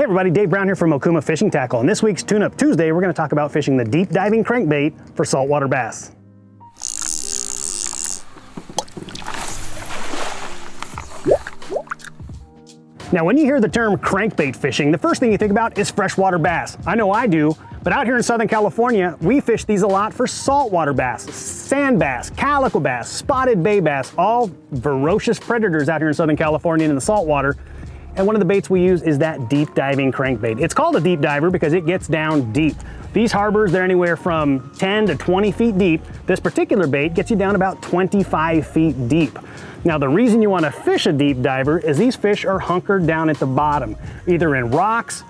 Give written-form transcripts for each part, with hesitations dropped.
Hey everybody, Dave Brown here from Okuma Fishing Tackle. In this week's Tune Up Tuesday, we're going to talk about fishing the deep diving crankbait for saltwater bass. Now, when you hear the term crankbait fishing, the first thing you think about is freshwater bass. I know I do, but out here in Southern California, we fish these a lot for saltwater bass, sand bass, calico bass, spotted bay bass, all ferocious predators out here in Southern California in the saltwater. And one of the baits we use is that deep diving crankbait. It's called a deep diver because it gets down deep. These harbors, they're anywhere from 10 to 20 feet deep. This particular bait gets you down about 25 feet deep. Now, the reason you want to fish a deep diver is these fish are hunkered down at the bottom, either in rocks,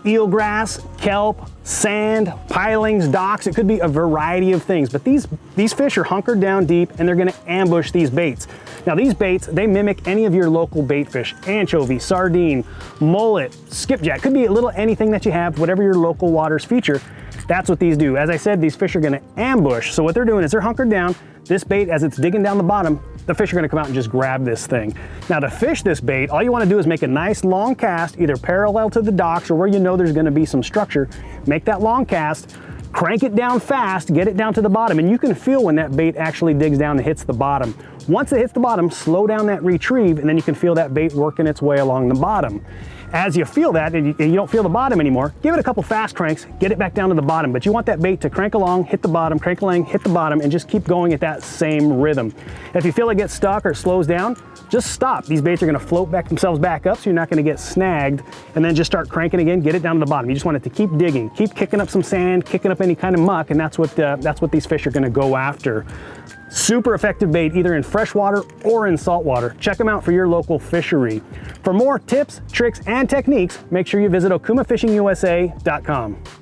eelgrass, kelp, sand, pilings, docks. It could be a variety of things, but these fish are hunkered down deep and they're gonna ambush these baits. Now these baits, they mimic any of your local bait fish, anchovy, sardine, mullet, skipjack, could be a little anything that you have, whatever your local waters feature. That's what these do. As I said, these fish are gonna ambush. So what they're doing is they're hunkered down. This bait, as it's digging down the bottom, the fish are gonna come out and just grab this thing. Now to fish this bait, all you wanna do is make a nice long cast, either parallel to the docks or where you know there's gonna be some structure. Make that long cast, crank it down fast, get it down to the bottom, and you can feel when that bait actually digs down and hits the bottom. Once it hits the bottom, slow down that retrieve, and then you can feel that bait working its way along the bottom. As you feel that, and you don't feel the bottom anymore, give it a couple fast cranks, get it back down to the bottom. But you want that bait to crank along, hit the bottom, crank along, hit the bottom, and just keep going at that same rhythm. If you feel it gets stuck or it slows down, just stop. These baits are gonna float themselves back up, so you're not gonna get snagged, and then just start cranking again, get it down to the bottom. You just want it to keep digging, keep kicking up some sand, kicking up any kind of muck, and that's what these fish are gonna go after. Super effective bait, either in freshwater or in saltwater. Check them out for your local fishery. For more tips, tricks, and techniques, make sure you visit okumafishingusa.com.